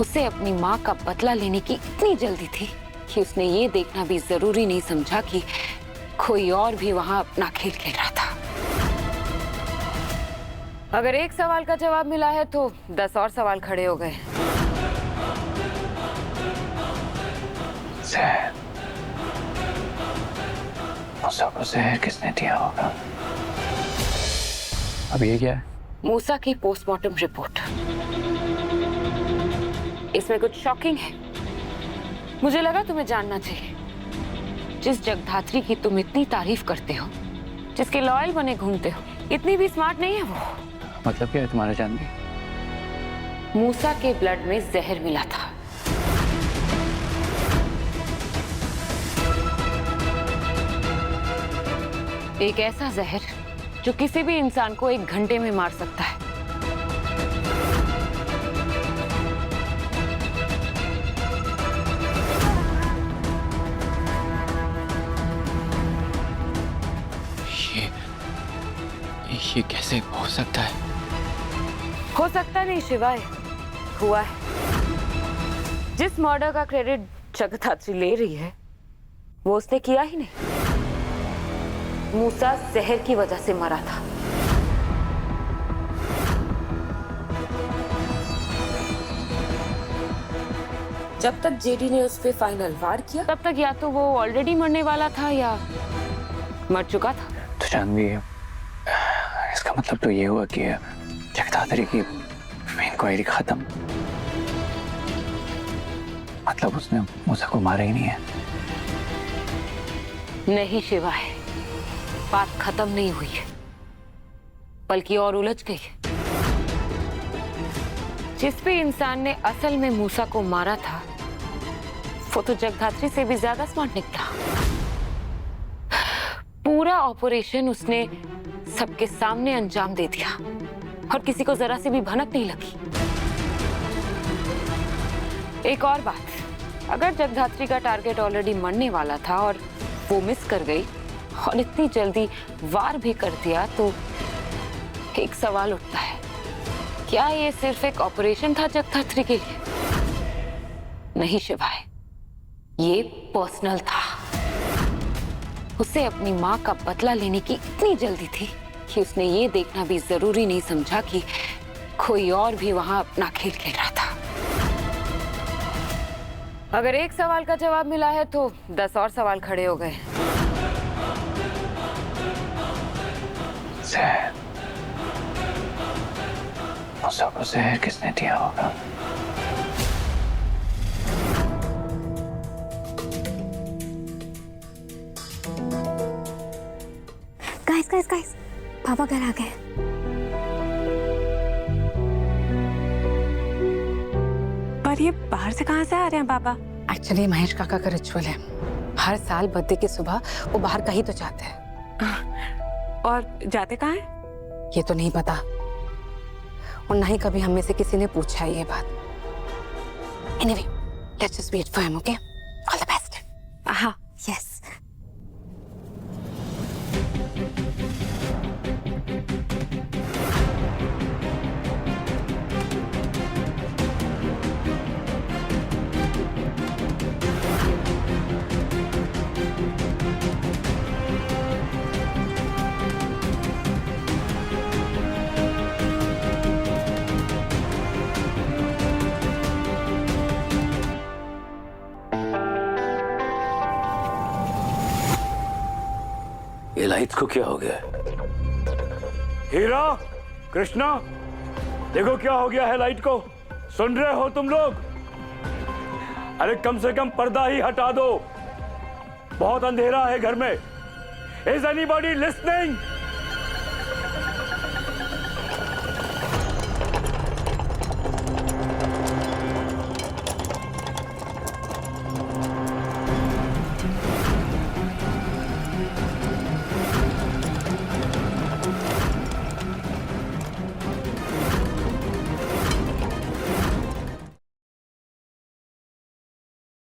उसे अपनी माँ का बदला लेने की इतनी जल्दी थी कि उसने ये देखना भी जरूरी नहीं समझा कि कोई और भी वहां अपना खेल खेल रहा था। अगर एक सवाल का जवाब मिला है तो 10 और सवाल खड़े हो गए। मूसा को जहर किसने दिया होगा? अब ये क्या है? मूसा की पोस्टमार्टम रिपोर्ट। इसमें कुछ शॉकिंग है। मुझे लगा तुम्हें जानना चाहिए। जिस जगधात्री की तुम इतनी तारीफ करते हो, जिसके लॉयल बने घूमते हो, इतनी भी स्मार्ट नहीं है वो। मतलब क्या है तुम्हारा जानवी? मूसा के ब्लड में जहर मिला था। एक ऐसा जहर जो किसी भी इंसान को 1 घंटे में मार सकता है। ये कैसे हो सकता है? हो सकता नहीं शिवाय, हुआ है। जिस मर्डर का क्रेडिट जगधात्री ले रही है वो उसने किया ही नहीं। मूसा जहर की वजह से मरा था। जब तक जेडी ने उस पे फाइनल वार किया तब तक या तो वो ऑलरेडी मरने वाला था या मर चुका था। तो जानवी, इसका मतलब तो ये हुआ कि जगधात्री की इंक्वायरी खत्म। मतलब उसने मूसा को मारा ही नहीं है। नहीं शिवाय, बात खत्म नहीं हुई है, बल्कि और उलझ गई है। जिस भी इंसान ने असल में मूसा को मारा था वो तो जगधात्री से भी ज्यादा स्मार्ट निकला। पूरा ऑपरेशन उसने सबके सामने अंजाम दे दिया और किसी को जरा सी भी भनक नहीं लगी। एक और बात, अगर जगधात्री का टारगेट ऑलरेडी मरने वाला था और वो मिस कर गई और इतनी जल्दी वार भी कर दिया तो एक सवाल उठता है, क्या ये सिर्फ एक ऑपरेशन था जगधात्री के लिए? नहीं शिवाय, ये पर्सनल था। उसे अपनी माँ का बदला लेने की इतनी जल्दी थी कि उसने ये देखना भी जरूरी नहीं समझा कि कोई और भी वहां अपना खेल खेल रहा था। अगर एक सवाल का जवाब मिला है तो 10 और सवाल खड़े हो गए। मूसा को जहर किसने दिया होगा? गाइस, पापा घर आ गए। पर ये बाहर से कहाँ से आ रहे हैं पापा? एक्चुअली महेश काका का रिचुअल है। हर साल बर्थडे की सुबह वो बाहर कहीं तो जाते हैं। और जाते कहाँ हैं? ये तो नहीं पता, और ना ही कभी हम में से किसी ने पूछा है ये बात। Anyway, let's just wait for him, okay? All the best. हाँ, यस। ये लाइट को क्या हो गया? हीरा, कृष्णा, देखो क्या हो गया है लाइट को। सुन रहे हो तुम लोग? अरे कम से कम पर्दा ही हटा दो, बहुत अंधेरा है घर में। Is anybody listening?